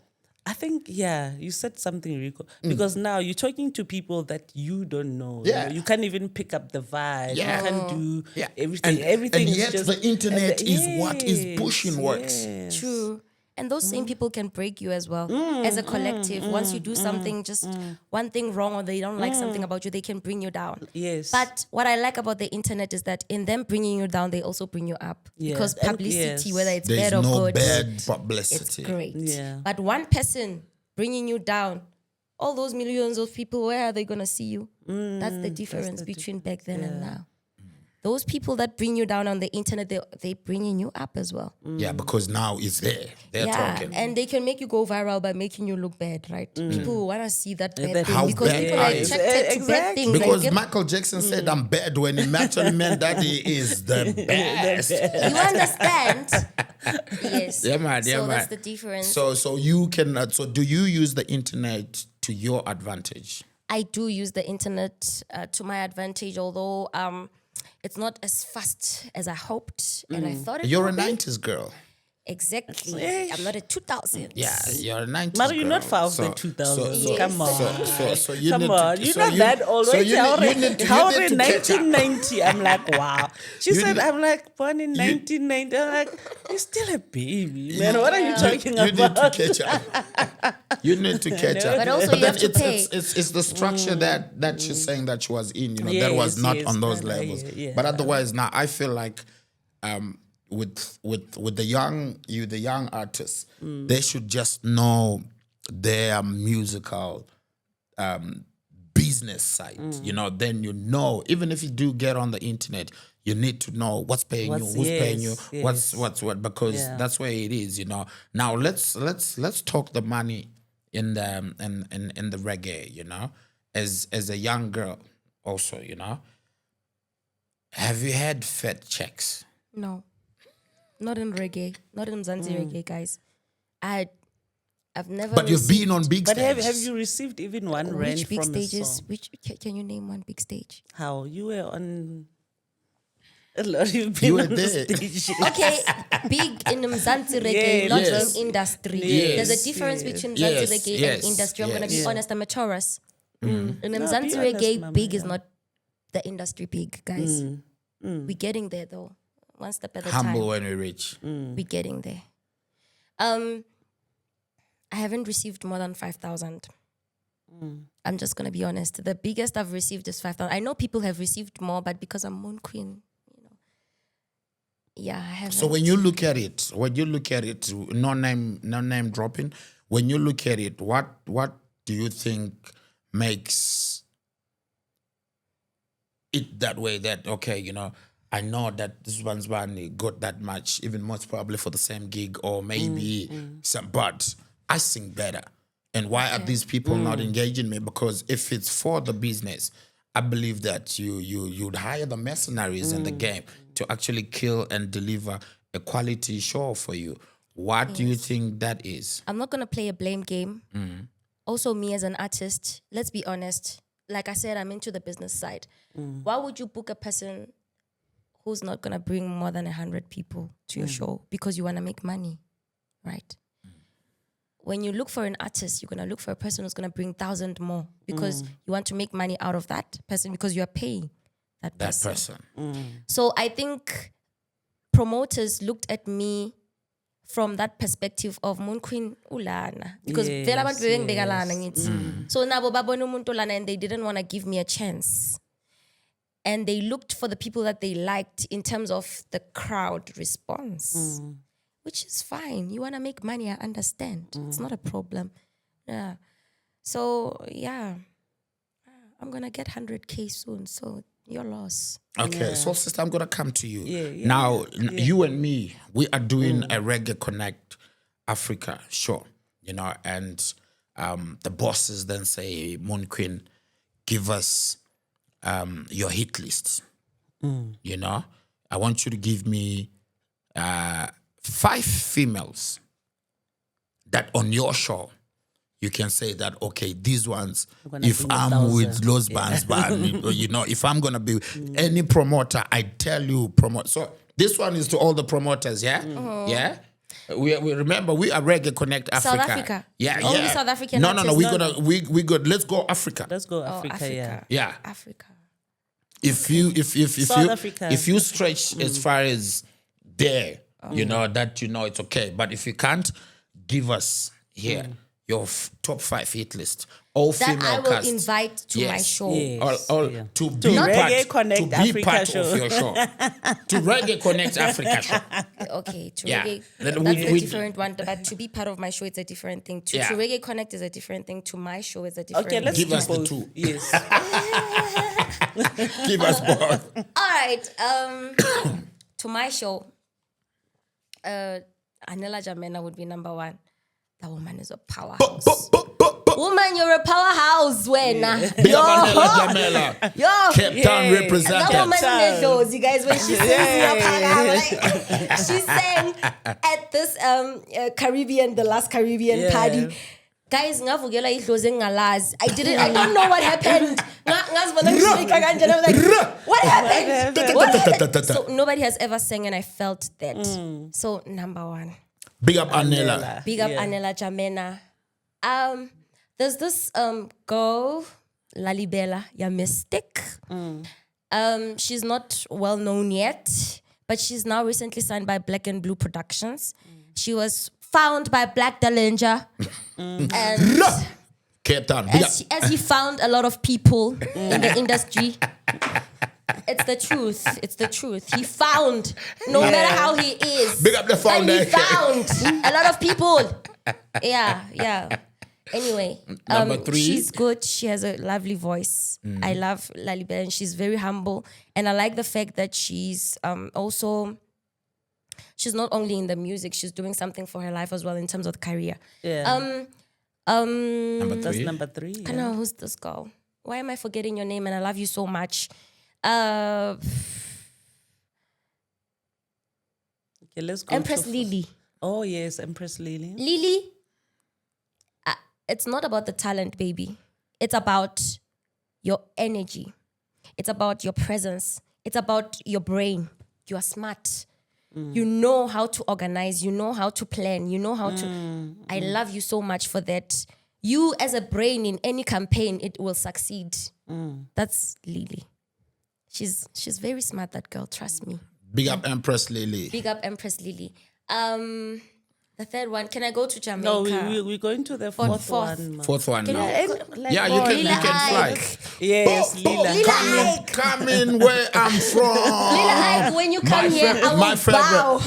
I think, you said something, Rico, because now you're talking to people that you don't know. Yeah. You can't even pick up the vibe. Yeah. You can't do everything. And Everything is yet just... the internet is what is Yes, pushing works. yes. True. And those same people can break you as well as a collective. Once you do something, just one thing wrong, or they don't like something about you, they can bring you down. Yes. But what I like about the internet is that in them bringing you down, they also bring you up. Yeah. Because And publicity, yes. whether it's There's bad or no good, bad it's publicity. great. Yeah. But one person bringing you down, all those millions of people, where are they going to see you? That's the difference between back then and now. Those people that bring you down on the internet, they bringing you up as well. Yeah, because now it's there. They're talking. And they can make you go viral by making you look bad, right? People want to see that bad thing How because bad people are are you? attracted to bad things. Because Like, Michael Jackson said I'm bad when he actually meant that he is the best. you understand? Yes. Yeah, man. Yeah, so man. that's the difference. So you can. So do you use the internet to your advantage? I do use the internet to my advantage, although it's not as fast as I hoped and I thought it You're a would be. 90s girl. Exactly. I'm not a 2000s. Yeah, you're a 90s Mara, girl. you're not far off the 2000s. Come on. So you Come need on. to, You're so not you, that old. So Wait, you need to catch up. 1990. I'm like, wow. She You said, need- I'm like, born in 1990. I'm like, you're still a baby, man. What are you talking You need about? to catch up. You need to catch up. But also you then have to pay. It's the structure that she's saying that she was in. You know, that was Yes, not yes, on those no, levels. yeah. But otherwise, now I feel like with the young artists, they should just know their musical business side. You know, then you know, even if you do get on the internet, you need to know what's paying you, who's paying you, yes. what's what, because that's where it is. You know. Now let's talk the money in the in the reggae. You know, as a young girl, also. You know, have you had fat checks? No. Not in reggae. Not in Mzansi reggae, guys. I've never But you've received- been on big But stages. have you received even one rand which big from a stages? song? Can you name one big stage? How? You were on... A lot you've been You were on the there. stage. Okay, big in Mzansi reggae, Yes. not Yes. in industry. Yes. There's a difference between Mzansi Yes, reggae yes, and industry. I'm gonna be yes. honest. I'm a Taurus. In No, Mzansi be honest, reggae, mama, big is yeah. not the industry big, guys. We're getting there though. One step at a Humble time. when we reach. We're getting there. I haven't received more than 5,000. I'm just gonna be honest. The biggest I've received is 5,000. I know people have received more, but because I'm Moon Queen, you know. Yeah, I haven't. So when you look at it, no name dropping. When you look at it, what do you think makes it that way? That okay, you know, I know that this one's one got that much, even most probably for the same gig, or maybe some, but I sing better. And why are these people not engaging me? Because if it's for the business, I believe that you'd hire the mercenaries in the game to actually kill and deliver a quality show for you. What do you think that is? I'm not gonna play a blame game. Also, me as an artist, let's be honest. Like I said, I'm into the business side. Why would you book a person who's not gonna bring more than 100 people to your show because you wanna make money, right? When you look for an artist, you're gonna look for a person who's gonna bring 1,000 more because you want to make money out of that person because you are paying that person. So I think promoters looked at me from that perspective of Moon Queen Ulana. Because vele abantu bebengibeka lana ngithi. So nabo babona umuntu lana and they didn't want to give me a chance. And they looked for the people that they liked in terms of the crowd response. Which is fine. You want to make money, I understand. It's not a problem. Yeah. So, yeah. I'm going to get 100K soon. So, your loss. Okay, so sister, I'm gonna come to you. Yeah. Now, you and me, we are doing a Reggae Connect Africa show, you know, and the bosses then say, Moon Queen, give us your hit list. You know, I want you to give me 5 females that on your show, you can say that, okay, these ones, if I'm with those bands, but if I'm going to be any promoter, I tell you, promote. So this one is to all the promoters, yeah? Yeah? We remember, we are Reggae Connect Africa. South Africa? Yeah, Only yeah. South African No, artists? we good. Let's go Africa. Let's go Africa, yeah. Yeah. Africa. If you stretch as far as there, it's okay. But if you can't, give us here your top 5 hit list. All That female I will cast. invite to my show. Yes. To be Reggae part, Connect to be Africa part show. of your show. To Reggae Connect Africa show. Okay, to Yeah. Reggae, Then that's we- a we- different one. But to be part of my show, it's a different thing. To Yeah. Reggae Connect is a different thing. To my show, is a different Okay, let's Give do us the both. 2. Yes. Give us both. All right. To my show, Anela Jamena would be number 1. That woman is a powerhouse. Woman, you're a powerhouse. When Big up Anela Jamela. yo, Cape Town that representative. woman made those, you guys. When she sings, she sang at this the last Caribbean party. Guys, ngavukela ihloze ngalazi. I don't know what happened. Ngazibona ngishika kanje, and I was like, what happened? What happened? So nobody has ever sang and I felt that. So number 1. Big up Anela. Big up Anela Jamena. There's this girl, Lalibela, ya Mystic. She's not well known yet, but she's now recently signed by Black and Blue Productions. She was found by Black Dalenja. And Cape Town. Big up. as he found a lot of people in the industry, it's the truth. It's the truth. He found, no matter how he is, Big up the founder. and he found a lot of people. Yeah. Anyway, Number 3. she's good. She has a lovely voice. I love Lalibela, and she's very humble. And I like the fact that she's also, she's not only in the music, she's doing something for her life as well in terms of career. Yeah. Number 3. That's number 3. I know, who's this girl? Why am I forgetting your name? And I love you so much. Okay, let's go. Empress Lily. Oh, yes, Empress Lily. Lily, it's not about the talent, baby. It's about your energy. It's about your presence. It's about your brain. You are smart. You know how to organize. You know how to plan. You know how to... I love you so much for that. You as a brain in any campaign, it will succeed. That's Lily. She's very smart, that girl. Trust me. Big up Empress Lily. Big up Empress Lily. The third one, can I go to Jamaica? No, we're going to the fourth one. Ma. 4th one Can now. I go? Yeah, you can fly. Yes, Lila. Lila. Come in where I'm from. Lila Ike, when you come here, I will bow.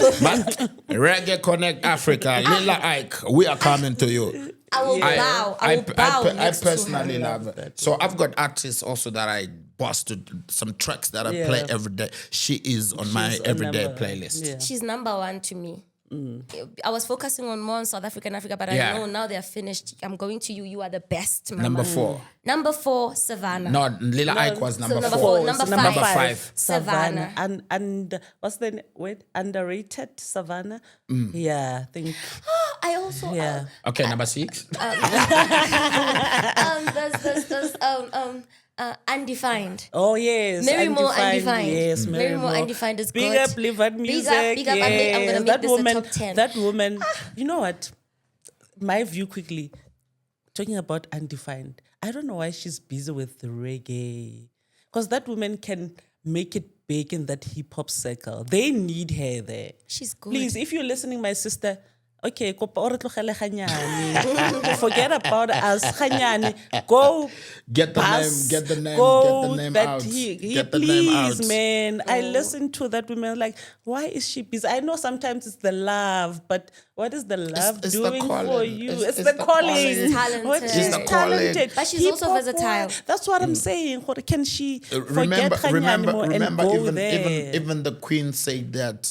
Reggae Connect Africa. Lila Ike, we are coming to you. I will bow. I will bow I next to personally her. love it. So I've got artists also that I busted, some tracks that I play every day. She is on my everyday playlist. Yeah. She's number 1 to me. I was focusing more on South Africa, but I know now they're finished. I'm going to you. You are the best, mama. Number 4. Number 4, Savannah. No, Lila Ike was number number 4. four. Number Number five. 5. Savannah. And what's the word? Underrated Savannah? Yeah, I think. I also Yeah. Okay, number 6. there's Undefined. Oh, yes. Mary Moore Undefined. Yes, Mary Moore Undefined is Big good. up, live at music. Big up. Yes. I'm gonna make that this woman, a top 10. That woman, you know what? My view quickly, talking about Undefined, I don't know why she's busy with the reggae. Because that woman can make it big in that hip-hop circle. They need her there. She's good. Please, if you're listening, my sister, okay, kopa o re tlogele ganyane. Forget about us. Ganyane. Go. Get the bus, name, get the name, go get the name that out. He, Get the please, name out. man. I listened to that woman like, why is she busy? I know sometimes it's the love, but what is the love it's the doing calling. for you? It's the the calling. calling. She's talented. What, It's she's the calling. talented. But she's also Hip-hop, versatile. That's what I'm saying. Can she forget Remember, Ganyane and go there? even the Queen said that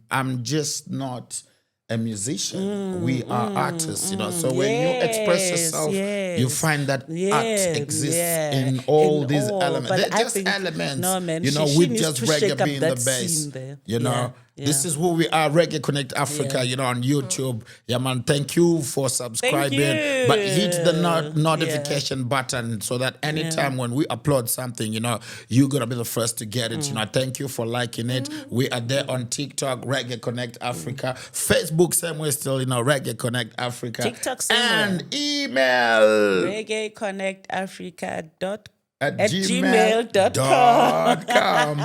I'm just not a musician. We are artists, So when you express yourself, you find that art exists in all these elements. But They're I just think- elements. No, man, with she needs just to reggae shake up being that the base. scene there. You know. This is who we are, Reggae Connect Africa, on YouTube. Yeah, man, thank you for subscribing. you. But hit the notification button so that anytime when we upload something, you're going to be the first to get it. Thank you for liking it. We are there on TikTok, Reggae Connect Africa. Facebook, same way still, Reggae Connect Africa. TikTok, same and way. Email. reggaeconnectafrica.com At gmail.com.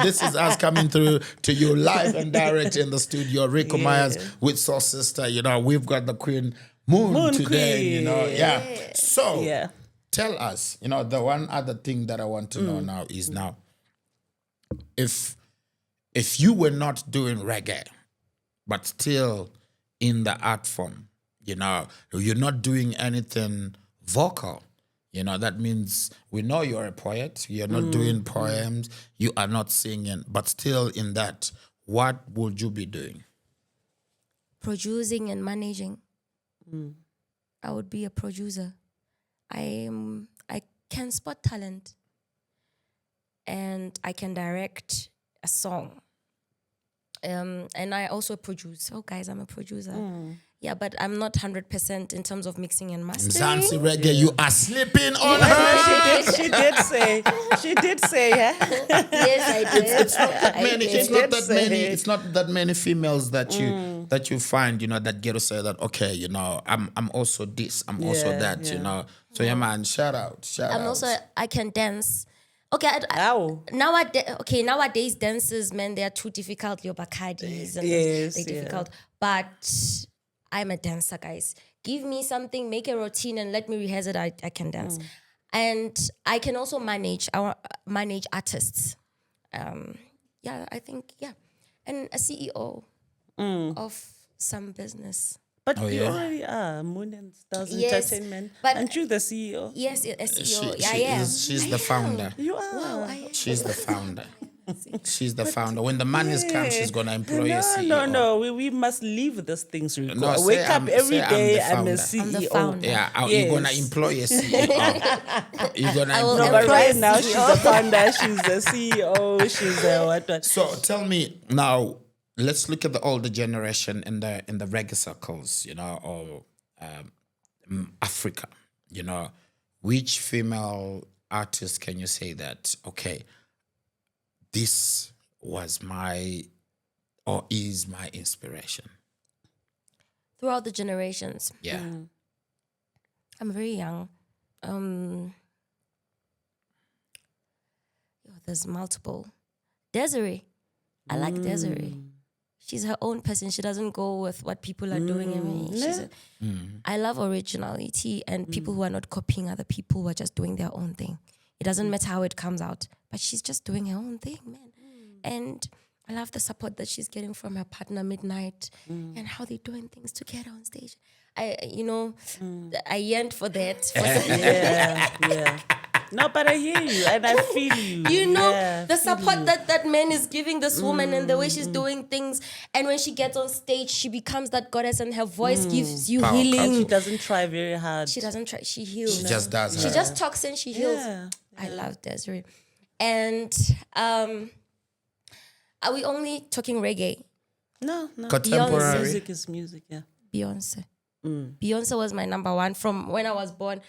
This is us coming through to you live and direct in the studio. Rico Myers with Soul Sister. We've got the Queen Moon today. Queen. So tell us, the one other thing that I want to know now is if you were not doing reggae, but still in the art form, you're not doing anything vocal. That means we know you're a poet. You're not doing poems. You are not singing. But still in that, what would you be doing? Producing and managing. I would be a producer. I can spot talent. And I can direct a song. And I also produce. Oh, guys, I'm a producer. Yeah, but I'm not 100% in terms of mixing and mastering. Mzansi Reggae, you are sleeping on her. She did say, yeah. Yes, I did. It's not that many females that you find, that get to say that, okay, I'm also this, I'm also that, So yeah, man, shout out. I'm also, I can dance. Okay, nowadays dances, man, they are too difficult. Your Bacardis and they're difficult. But I'm a dancer, guys. Give me something, make a routine, and let me rehearse it. I can dance, and I can also manage artists. I think and a CEO of some business. But you already are Moon and Stars Entertainment. But aren't you the CEO? Yes, a CEO. She's the founder. You are. Wow, She's the founder. She's the founder. When the money's come, she's gonna employ a CEO. No. We must leave these things. Rico. No, I wake up every day. I'm a founder. CEO. I'm the founder. Yeah, you're gonna employ a CEO. You're gonna will employ. But right now she's the founder. She's the CEO. She's the what? So tell me now. Let's look at the older generation in the reggae circles, or Africa. Which female artist can you say that? Okay, this was my or is my inspiration. Throughout the generations. Yeah. I'm very young. There's multiple. Desiree. I like Desiree. She's her own person. She doesn't go with what people are doing. I love originality and people who are not copying other people, who are just doing their own thing. It doesn't matter how it comes out, but she's just doing her own thing, man. And I love the support that she's getting from her partner Midnight and how they're doing things together on stage. I yearned for that. Yeah. No, but I hear you and I feel you. The support that man is giving this woman and the way she's doing things. And when she gets on stage, she becomes that goddess and her voice gives you healing. And she doesn't try very hard. She doesn't try. She heals. She just does her. She just talks and she heals. Yeah. I love Desiree. And are we only talking reggae? No. Contemporary. Music is music, yeah. Beyonce. Beyonce was my number one from when I was born.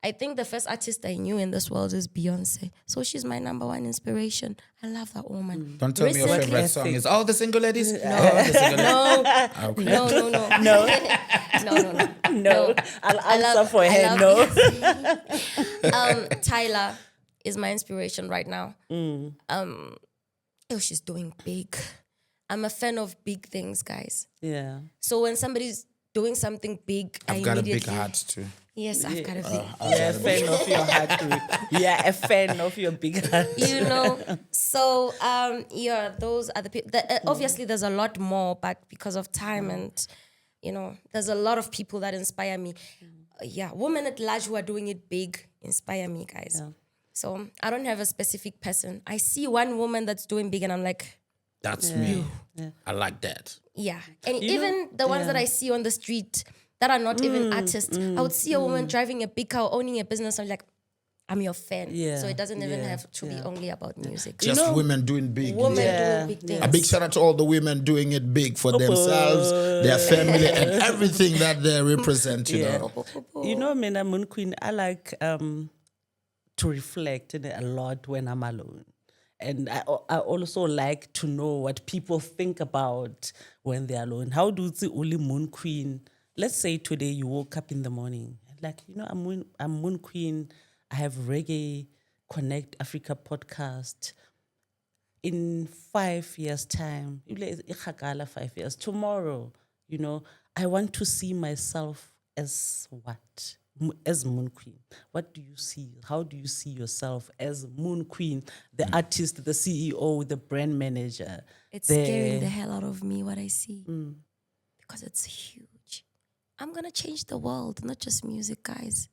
I think the first artist I knew in this world is Beyonce. So she's my number one inspiration. I love that woman. Don't tell me your favorite song is All the Single Ladies? No. Okay. No. I'll answer for her, no. Tyler is my inspiration right now. She's doing big. I'm a fan of big things, guys. Yeah. So when somebody's doing something big, I've got a big heart too. Yes, I've got a big. Yeah, a fan of your heart, Rico. Yeah, a fan of your big heart. So those are the people. Obviously, there's a lot more, but because of time and, there's a lot of people that inspire me. Women at large who are doing it big inspire me, guys. Yeah. So I don't have a specific person. I see one woman that's doing big and I'm like, that's me. Yeah. I like that. Yeah. And even the ones that I see on the street that are not even artists, I would see a woman driving a big car, owning a business. I'm like, I'm your fan. Yeah, So it doesn't even yeah, have to be yeah. only about music. Just women doing big. Women Yeah, doing big things. A big shout out to all the women doing it big for themselves, their family, and everything that they represent, you know. You know, Mina Moon Queen, I like to reflect a lot when I'm alone. And I also like to know what people think about when they're alone. How do the only Moon Queen, let's say today you woke up in the morning, like, you know, I'm Moon Queen, I have Reggae Connect Africa podcast. In 5 years' time, 5 years, tomorrow, you know, I want to see myself as what? As Moon Queen. What do you see? How do you see yourself as Moon Queen, the artist, the CEO, the brand manager? It's scaring the hell out of me what I see. Because it's huge. I'm going to change the world, not just music, guys.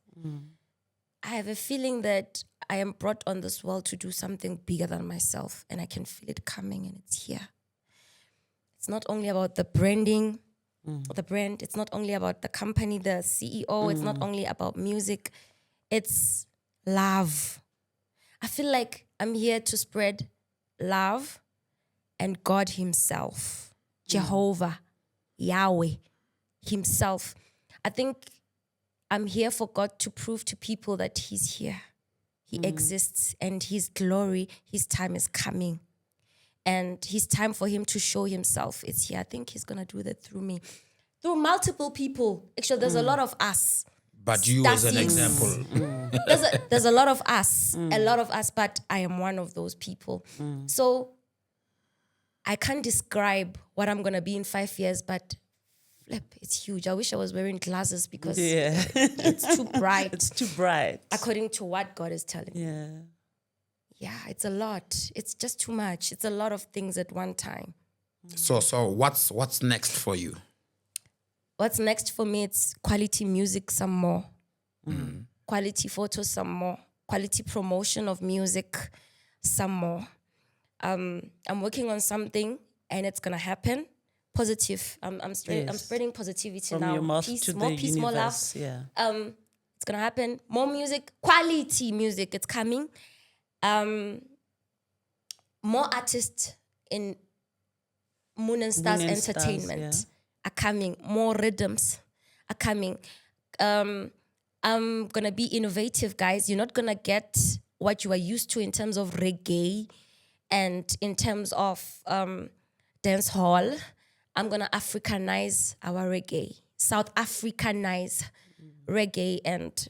I have a feeling that I am brought on this world to do something bigger than myself, and I can feel it coming, and it's here. It's not only about the branding, the brand. It's not only about the company, the CEO. It's not only about music. It's love. I feel like I'm here to spread love and God himself, Jehovah, Yahweh himself. I think I'm here for God to prove to people that he's here. He exists, and his glory, his time is coming. And his time for him to show himself is here. I think he's going to do that through me. Through multiple people. Actually, there's a lot of us. But you as an example. There's a lot of us, but I am one of those people. So I can't describe what I'm going to be in 5 years, but flip, it's huge. I wish I was wearing glasses because it's too bright. It's too bright. According to what God is telling me. Yeah, it's a lot. It's just too much. It's a lot of things at one time. So what's next for you? What's next for me? It's quality music some more. Quality photos some more. Quality promotion of music some more. I'm working on something and it's gonna happen. Positive. I'm spreading positivity From now. your mouth Peace, to more the peace, more love. universe. Yeah. It's gonna happen. More music, quality music. It's coming. More artists in Moon and Stars Moon and Stars, Entertainment are coming. More rhythms are coming. I'm gonna be innovative, guys. You're not gonna get what you are used to in terms of reggae and in terms of dance hall. I'm gonna Africanize our reggae, South Africanize reggae, and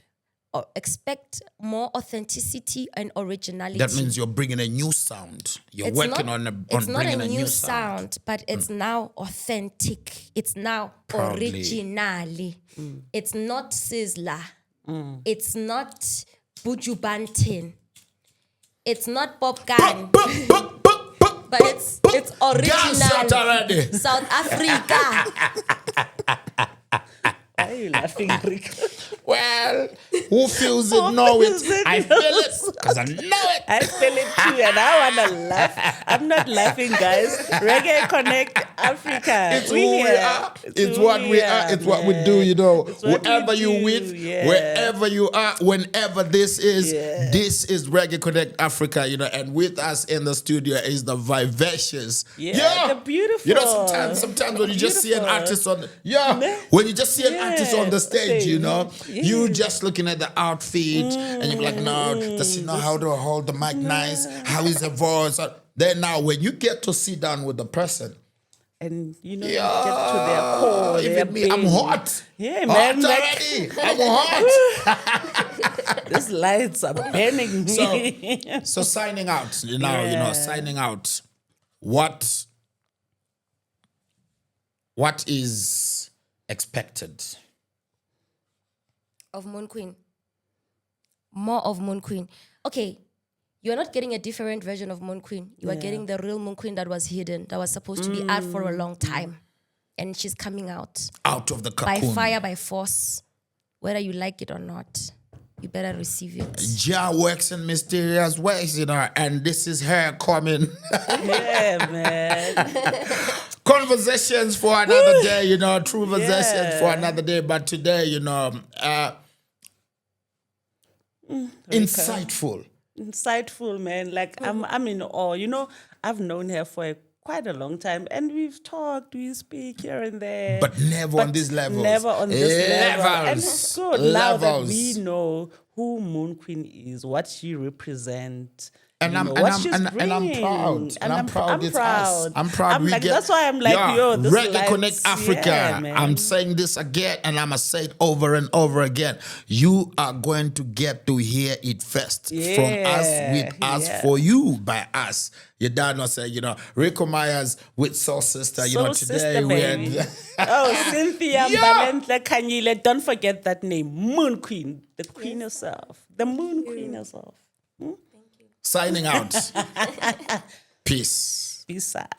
expect more authenticity and originality. That means you're bringing a new sound. You're working on bringing a new sound. But it's now authentic. It's now Proudly. originally. It's not sizzler. It's not Buju Banton. It's not pop gun. But it's Shut original. already. South Africa. Why are you laughing, Rick? Well, who feels it, know it. I feel it because I know it. I feel it too, and I want to laugh. I'm not laughing, guys. Reggae Connect Africa. It's who we are. It's what we are. It's what we do, you know. Wherever you with, wherever you are, whenever this is Reggae Connect Africa, you know, and with us in the studio is the vivacious. The beautiful. You know, sometimes when you just see an artist on when you just see an artist on the stage, you know, you just looking at the outfit and you're like, no, does he know how to hold the mic nice? How is the voice? Then now when you get to sit down with the person, and you know, you get to their core. Even me, I'm hot. Yeah, Hot man. already. I'm hot. These lights are burning me. So signing out, you know, signing out. What is expected? Of Moon Queen. More of Moon Queen. Okay, you're not getting a different version of Moon Queen. You are getting the real Moon Queen that was hidden, that was supposed to be out for a long time. And she's coming out. Out of the By cocoon. fire, by force. Whether you like it or not, you better receive it. Jah works in mysterious ways, you know, and this is her coming. Yeah, man. Conversations for another day, you know, true conversations for another day. But today, you know, Insightful. Insightful, man. Like I'm in awe. You know, I've known her for quite a long time, and we've talked, we speak here and there, But never on these levels. Never on this level. And Levels. it's good now that Levels. we know who Moon Queen is, what she represents. And I'm what she's proud. And I'm proud. It's us. I'm proud. Like, that's why I'm like, yo, this Reggae lights, Connect Africa. yeah, man. I'm saying this again, and I'ma say it over and over again. You are going to get to hear it first from us, with us, for you, by us. Your dad not say, Rico Myers with Soul Sister. Soul Today Sister, we baby. had Cynthia Mbalenhle Kanyile. Don't forget that name, Moon Queen, the Queen herself, the Moon Queen herself. signing out. Peace. Peace out.